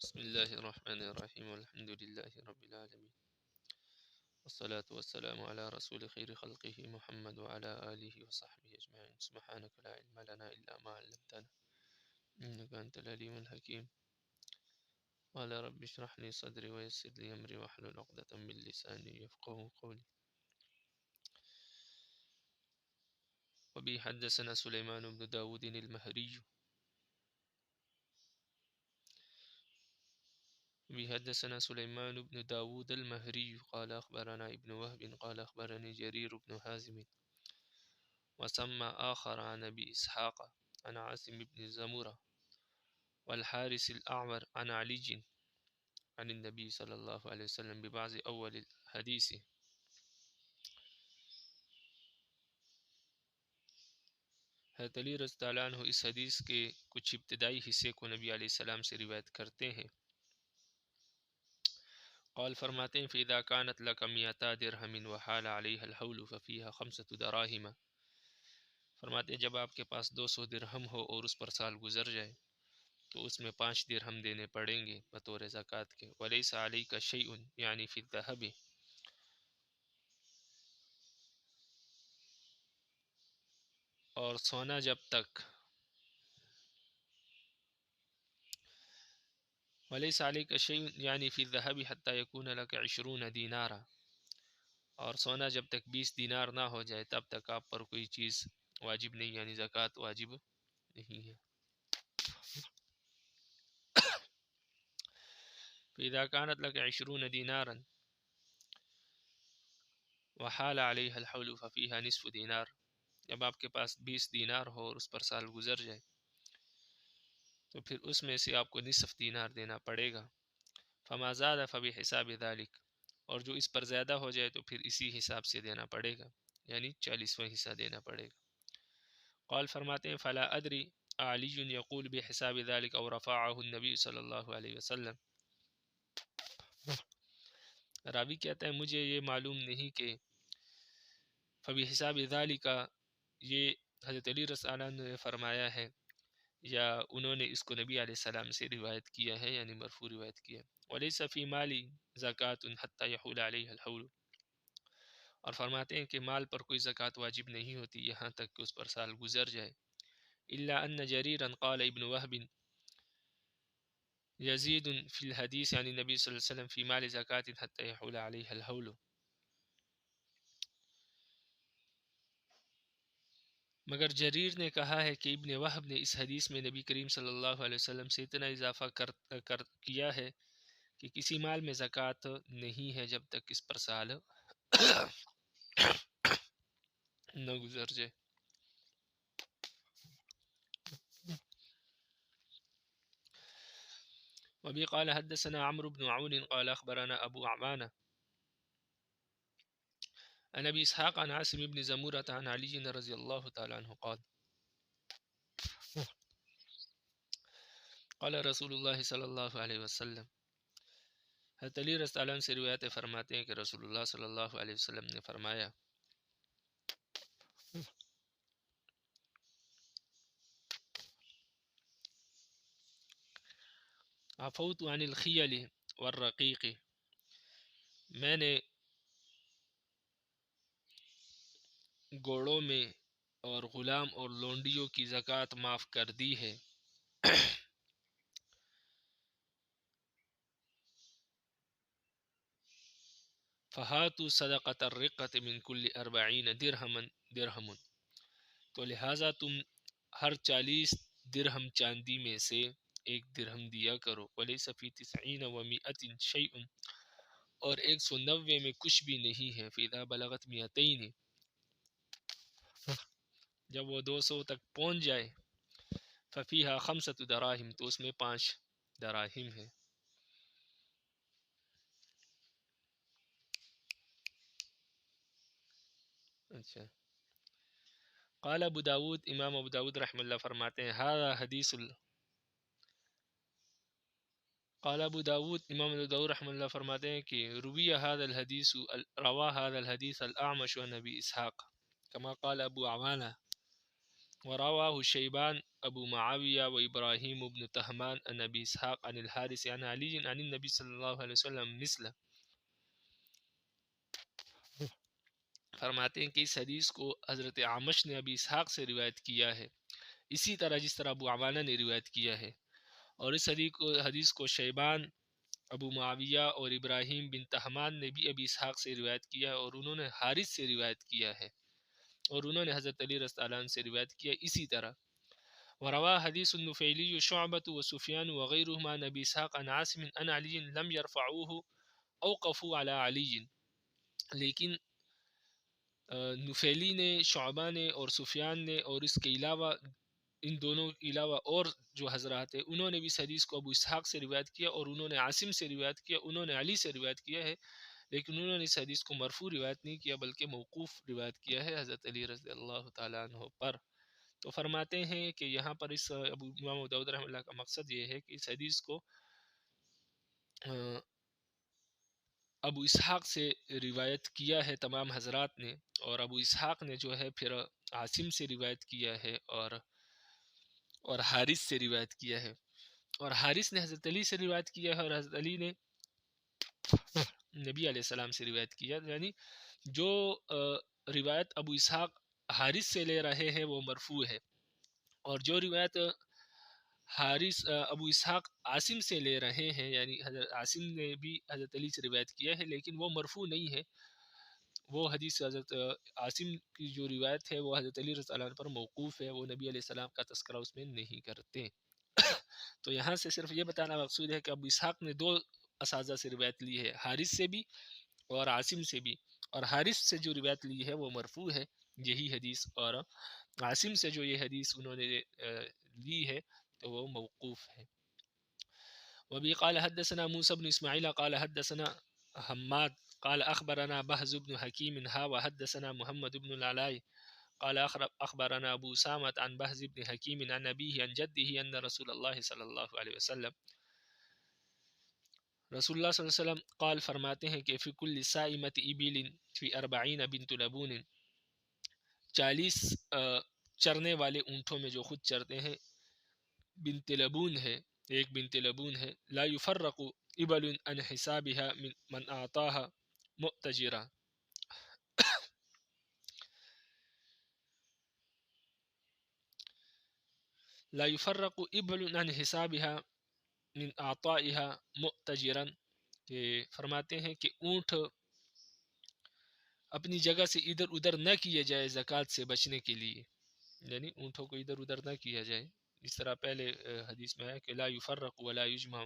بسم الله الرحمن الرحيم والحمد لله رب العالمين والصلاة والسلام على رسول خير خلقه محمد وعلى آله وصحبه أجمعين. سبحانك لا علم لنا إلا ما علمتنا إنك أنت العليم الحكيم. قال رب اشرح لي صدري ويسر لي أمري واحلل عقدة من لساني يفقهوا قولي. وبه حدثنا سليمان بن داود المهري حدثنا سليمان بن داود المهري قال أخبرنا ابن وهب قال أخبرني جرير بن حازم وسمى آخر عن أبي إسحاق عن عاصم بن زمرة والحارث الأعور عن علي عن النبي صلى الله عليه وسلم ببعض أول الحديث. حضرت علی رضی اللہ عنہ اس حدیث کے کچھ ابتدائی حصے کو نبی علیہ السلام سے روایت کرتے ہیں. قال فرماتے ہیں فإذا كانت لك 200 درهم وحال عليها الحول ففيها 5 دراهم. فرماتے ہیں جب آپ کے پاس 200 درہم ہو اور اس پر سال گزر جائے تو اس میں 5 درہم دینے پڑیں گے بطور زکوٰۃ کے. ولیس علیک شیء یعنی فی الذهب. اور سونا جب تک ولیس علیک شیء یعنی فی الذهب حتی یکون لک 20 دینارا. اور سونا جب تک 20 دینار نہ ہو جائے تب تک آپ پر کوئی چیز واجب نہیں، یعنی زکوٰۃ واجب نہیں ہے. فإذا كانت لك 20 دینارا وحال علیہ الحول ففیہا نصف دینار. جب آپ کے پاس 20 دینار ہو اور اس پر سال گزر جائے تو پھر اس میں سے آپ کو نصف دینار دینا پڑے گا. فما زاد فبحساب ذلك. اور جو اس پر زیادہ ہو جائے تو پھر اسی حساب سے دینا پڑے گا، یعنی 40واں حصہ دینا پڑے گا. قال فرماتے ہیں فلا ادری علی یقول بحساب ذلك او رفعه النبی صلی اللہ علیہ وسلم. راوی کہتا ہے مجھے یہ معلوم نہیں کہ فبحساب ذلك یہ حضرت علی رضی اللہ عنہ نے فرمایا ہے یا انہوں نے اس کو نبی علیہ السلام سے روایت کیا ہے، یعنی مرفوع روایت کیا ہے. ولیس فی مالی زکوٰۃ حتی یحول علیہ الحول. اور فرماتے ہیں کہ مال پر کوئی زکوٰۃ واجب نہیں ہوتی یہاں تک کہ اس پر سال گزر جائے. الا ان جریرا قال ابن وهب یزید فی الحدیث عن النبی صلی اللہ علیہ وسلم فی مال زکوٰۃ حتی یحول علیہ الحول. مگر جریر نے کہا ہے کہ ابن وہب نے اس حدیث میں نبی کریم صلی اللہ علیہ وسلم سے اتنا اضافہ کیا ہے کہ کسی مال میں زکوٰۃ نہیں ہے جب تک اس پر سال نہ گزر جائے. وبی قال حدثنا عمرو بن عون قال اخبرنا ابو عوانہ عن ابي اسحاق عن عاصم بن زمورة عن علي رضی اللہ تعالی عنہ قال قال رسول اللہ صلی اللہ علیہ وسلم. حضرت علی رضی اللہ عنہ سے روایت فرماتے ہیں کہ رسول اللہ صلی اللہ علیہ وسلم نے فرمایا عفوت عن الخیل والرقیق. میں نے گوڑوں میں اور غلام اور لونڈیوں کی زکوٰۃ معاف کر دی ہے. فہاتوا صدقۃ الرقۃ من کل 40 درہما. تو لہٰذا تم ہر 40 درہم چاندی میں سے 1 درہم دیا کرو. ولیس فی 90 و 100 شیء. اور 190 میں کچھ بھی نہیں ہے. فاذا بلغت 200. جب وہ 200 تک پہنچ جائے ففیہا 5 دراہم. تو اس میں 5 دراہم ہے. اچھا. قال ابو داود، امام ابو داود رحمہ اللہ فرماتے ہیں هذا حدیث قال ابو داود، امام ابو داود رحمہ اللہ فرماتے ہیں کہ روی هذا الحدیث روا هذا الحدیث الاعمش عن ابی اسحاق كما قال ابو عوانہ ورواه شیبان أبو معاوية وإبراهيم بن تهمان عن أبي إسحاق عن الحارث عن علي عن النبي صلى الله عليه وسلم مثله. فرماتے ہیں کہ اس حدیث کو حضرت عامش نے ابی اسحاق سے روایت کیا ہے اسی طرح جس طرح ابو عوانہ نے روایت کیا ہے، اور اس حدیث کو شیبان، ابو معاویہ اور ابراہیم بن تہمان نے بھی ابی اسحاق سے روایت کیا ہے، اور انہوں نے حارث سے روایت کیا ہے، اور انہوں نے حضرت علی رضی اللہ عنہ سے روایت کیا اسی طرح. وروا حدیث النفیلی شعبۃ وسفیان وغیرهما عن ابی اسحاق عن عاصم عن علی لم يرفعوه اوقفوا على علی. لیکن نفیلی نے، شعبہ نے اور سفیان نے اور اس کے علاوہ ان دونوں کے علاوہ اور جو حضرات ہیں انہوں نے بھی اس حدیث کو ابو اسحاق سے روایت کیا، اور انہوں نے عاصم سے روایت کیا، انہوں نے علی سے روایت کیا ہے، لیکن انہوں نے اس حدیث کو مرفوع روایت نہیں کیا بلکہ موقوف روایت کیا ہے حضرت علی رضی اللہ تعالیٰ عنہ پر. تو فرماتے ہیں کہ یہاں پر اس امام داؤد رحمہ اللہ کا مقصد یہ ہے کہ اس حدیث کو ابو اسحاق سے روایت کیا ہے تمام حضرات نے، اور ابو اسحاق نے جو ہے پھر عاصم سے روایت کیا ہے اور حارث سے روایت کیا ہے، اور حارث نے حضرت علی سے روایت کیا ہے، اور حضرت علی نے نبی علیہ السلام سے روایت کیا. یعنی جو روایت ابو اسحاق حارث سے لے رہے ہیں وہ مرفوع ہے، اور جو روایت حارث ابو اسحاق عاصم سے لے رہے ہیں، یعنی حضرت عاصم نے بھی حضرت علی سے روایت کیا ہے لیکن وہ مرفوع نہیں ہے، وہ حدیث حضرت عاصم کی جو روایت ہے وہ حضرت علی رضی اللہ عنہ پر موقوف ہے، وہ نبی علیہ السلام کا تذکرہ اس میں نہیں کرتے. تو یہاں سے صرف یہ بتانا مقصود ہے کہ ابو اسحاق نے دو اساتذہ سے روایت لی ہے، حارث سے بھی اور عاصم سے بھی، اور حارث سے جو روایت لی ہے وہ مرفوع ہے یہی حدیث، اور عاصم سے جو یہ حدیث انہوں نے لی ہے تو وہ موقوف ہے. وبی قال حدثنا موسى بن اسماعیل قال حدثنا حماد قال اخبرنا بهز بن حكيم وحدثنا محمد بن العلاء قال اخبرنا ابو سامة عن بهز بن حكيم عن ابيه عن جده ان رسول الله صلی اللہ علیہ وسلم، رسول اللہ صلی اللہ علیہ وسلم قال فرماتے ہیں کہ فی کل سائمۃ ابل فی 40 بنت لبون، 40 چرنے والے اونٹوں میں جو خود چرتے ہیں بنت لبون ہے، ایک بنت لبون ہے. لا يفرق ابل عن حسابها من اعطاها مؤتجرا، لا يفرق ابل عن حسابها من اعطائها مؤتجرا، کہ فرماتے ہیں کہ اونٹ اپنی جگہ سے ادھر ادھر نہ کیے جائے زکوٰۃ سے بچنے کے لیے، یعنی اونٹوں کو ادھر ادھر نہ کیا جائے، اس طرح پہلے حدیث میں ہے کہ لا يفرق ولا يجمع،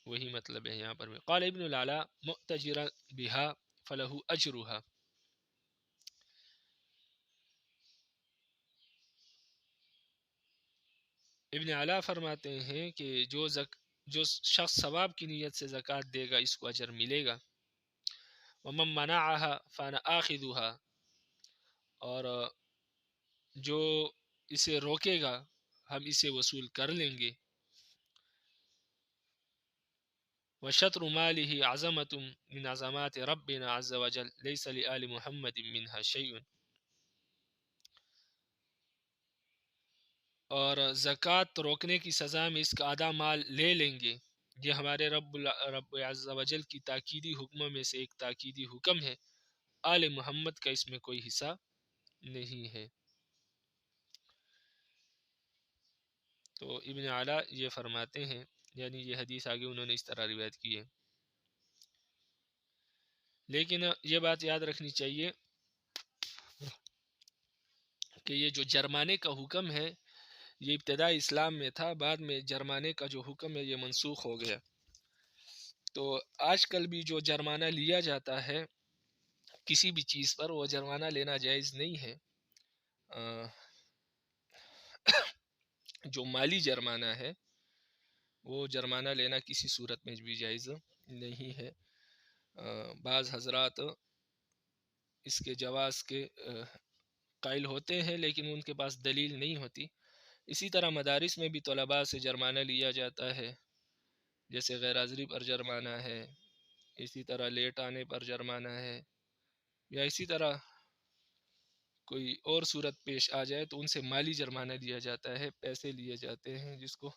وہی مطلب ہے یہاں پر بھی. قال ابن العلاء مؤتجرا بها فله اجرها، ابن علاء فرماتے ہیں کہ جو شخص ثواب کی نیت سے زکوٰۃ دے گا اس کو اجر ملے گا. ومن منعها فانا آخذها، اور جو اسے روکے گا ہم اسے وصول کر لیں گے. وشطر ماله عظمة من عظمات ربنا عز وجل ليس لآل محمد منها شيء، اور زکوٰۃ روکنے کی سزا میں اس کا آدھا مال لے لیں گے، یہ ہمارے رب عز و جل کی تاکیدی حکموں میں سے ایک تاکیدی حکم ہے، آل محمد کا اس میں کوئی حصہ نہیں ہے. تو ابن علاء یہ فرماتے ہیں، یعنی یہ حدیث آگے انہوں نے اس طرح روایت کی ہے. لیکن یہ بات یاد رکھنی چاہیے کہ یہ جو جرمانے کا حکم ہے یہ ابتدا اسلام میں تھا، بعد میں جرمانے کا جو حکم ہے یہ منسوخ ہو گیا. تو آج کل بھی جو جرمانہ لیا جاتا ہے کسی بھی چیز پر وہ جرمانہ لینا جائز نہیں ہے. جو مالی جرمانہ ہے وہ جرمانہ لینا کسی صورت میں بھی جائز نہیں ہے. بعض حضرات اس کے جواز کے قائل ہوتے ہیں لیکن ان کے پاس دلیل نہیں ہوتی. اسی طرح مدارس میں بھی طلباء سے جرمانہ لیا جاتا ہے، جیسے غیر حاضری پر جرمانہ ہے، اسی طرح لیٹ آنے پر جرمانہ ہے، یا اسی طرح کوئی اور صورت پیش آ جائے تو ان سے مالی جرمانہ دیا جاتا ہے، پیسے لیے جاتے ہیں، جس کو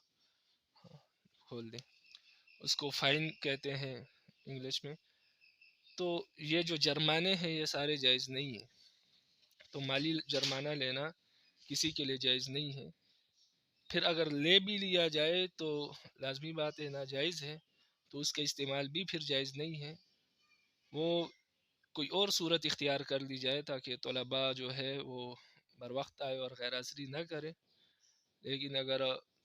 کھول دیں، اس کو فائن کہتے ہیں انگلش میں. تو یہ جو جرمانے ہیں یہ سارے جائز نہیں ہیں. تو مالی جرمانہ لینا کسی کے لیے جائز نہیں ہے. پھر اگر لے بھی لیا جائے تو لازمی بات ہے ناجائز ہے، تو اس کا استعمال بھی پھر جائز نہیں ہے. وہ کوئی اور صورت اختیار کر لی جائے تاکہ طلباء جو ہے وہ بر وقت آئے اور غیر حاضری نہ کرے. لیکن اگر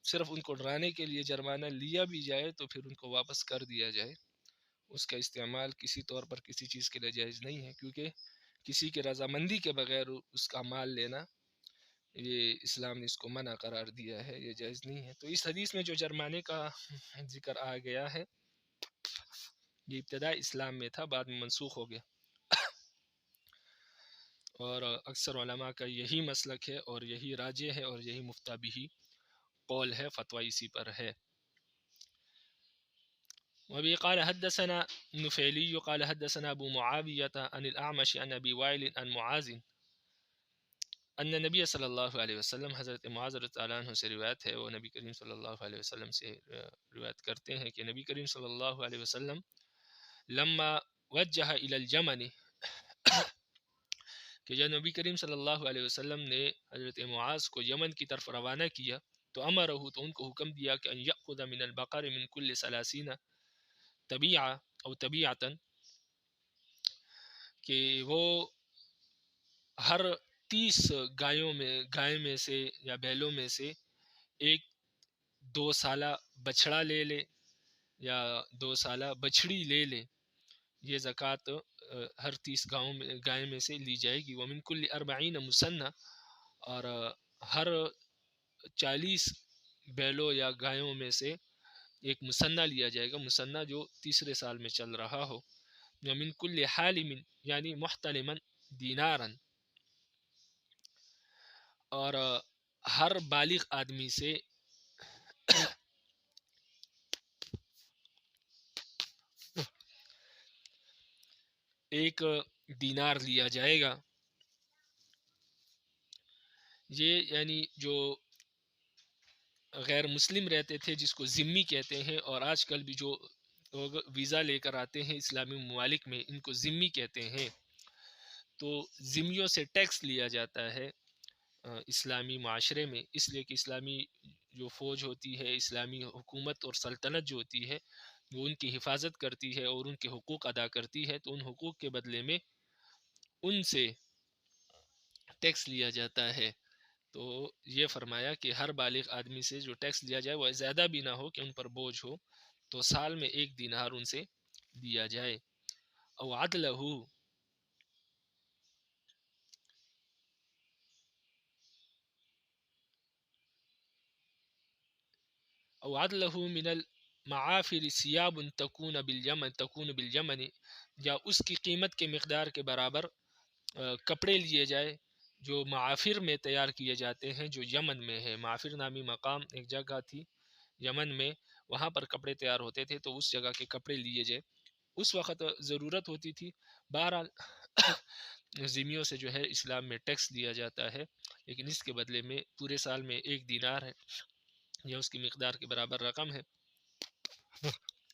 صرف ان کو ڈرانے کے لیے جرمانہ لیا بھی جائے تو پھر ان کو واپس کر دیا جائے. اس کا استعمال کسی طور پر کسی چیز کے لیے جائز نہیں ہے، کیونکہ کسی کی رضامندی کے بغیر اس کا مال لینا یہ اسلام نے اس کو منع قرار دیا ہے، یہ جائز نہیں ہے. تو اس حدیث میں جو جرمانے کا ذکر آ گیا ہے یہ ابتدا اسلام میں تھا، بعد میں منسوخ ہو گیا. اور اکثر علماء کا یہی مسلک ہے اور یہی راجح ہے اور یہی مفتہ بھی قول ہے، فتویٰ اسی پر ہے. وبه قال حدثنا نفيلي قال حدثنا أبو معاوية عن الأعمش عن أبي وائل عن معاذ ان نبی صلی اللہ علیہ وسلم، حضرت معاذ رضی اللہ عنہ سے روایت ہے، وہ نبی کریم صلی اللہ علیہ وسلم سے روایت کرتے ہیں کہ نبی کریم صلی اللہ علیہ وسلم لما وجہ الی الجمن، کہ جب نبی کریم صلی اللہ علیہ وسلم نے حضرت معاذ کو یمن کی طرف روانہ کیا تو امرہ، تو ان کو حکم دیا کہ ان یأخذ من البقر من کل 30 طبیعہ او طبیعتن، کہ وہ ہر 30 گائے میں سے یا بیلوں میں سے ایک 2 سالہ بچھڑا لے لے یا 2 سالہ بچھڑی لے لے. یہ زکوٰۃ ہر 30 گائے میں سے لی جائے گی. ومن کل 40 مسنہ، اور ہر 40 بیلوں یا گایوں میں سے ایک مسنہ لیا جائے گا، مسنہ جو تیسرے سال میں چل رہا ہو. ومن کل حالم یعنی محتلما دینارن، اور ہر بالغ آدمی سے ایک دینار لیا جائے گا. یہ یعنی جو غیر مسلم رہتے تھے جس کو ذمی کہتے ہیں، اور آج کل بھی جو لوگ ویزا لے کر آتے ہیں اسلامی ممالک میں ان کو ذمی کہتے ہیں. تو ذمیوں سے ٹیکس لیا جاتا ہے اسلامی معاشرے میں، اس لیے کہ اسلامی جو فوج ہوتی ہے، اسلامی حکومت اور سلطنت جو ہوتی ہے وہ ان کی حفاظت کرتی ہے اور ان کے حقوق ادا کرتی ہے. تو ان حقوق کے بدلے میں ان سے ٹیکس لیا جاتا ہے. تو یہ فرمایا کہ ہر بالغ آدمی سے جو ٹیکس لیا جائے وہ زیادہ بھی نہ ہو کہ ان پر بوجھ ہو، تو سال میں 1 دینار ان سے دیا جائے. او عدلہ، او عدلہ من المعافر ثیاب تکون بالیمن، یا اس کی قیمت کے مقدار کے برابر کپڑے لیے جائے جو معافر میں تیار کیے جاتے ہیں، جو یمن میں ہے. معافر نامی مقام ایک جگہ تھی یمن میں، وہاں پر کپڑے تیار ہوتے تھے، تو اس جگہ کے کپڑے لیے جائے. اس وقت ضرورت ہوتی تھی. بہرحال ذمیوں سے جو ہے اسلام میں ٹیکس دیا جاتا ہے، لیکن اس کے بدلے میں پورے سال میں 1 دینار ہے یا اس کی مقدار کے برابر رقم ہے.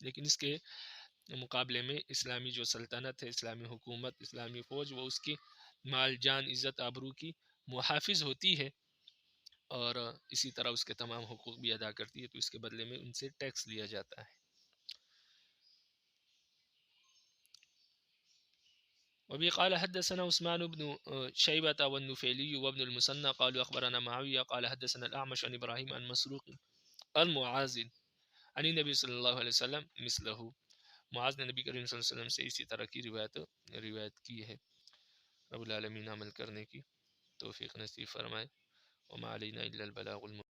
لیکن اس کے مقابلے میں اسلامی جو سلطنت ہے، اسلامی حکومت، اسلامی فوج، وہ اس کی مال جان عزت آبرو کی محافظ ہوتی ہے اور اسی طرح اس کے تمام حقوق بھی ادا کرتی ہے. تو اس کے بدلے میں ان سے ٹیکس لیا جاتا ہے. وبه قال حدثنا عثمان بن شيبة والنفيلي وابن المثنى قالوا أخبرنا معاوية قال حدثنا الأعمش عن إبراهيم عن مسروق عن معاذ عن النبي صلی اللہ علیہ وسلم مثله. معاذ نے نبی کریم صلی اللہ علیہ وسلم سے اسی طرح کی روایت کی ہے. رب العالمین عمل کرنے کی توفیق نصیب فرمائے. وما علینا الا البلاغ المبین.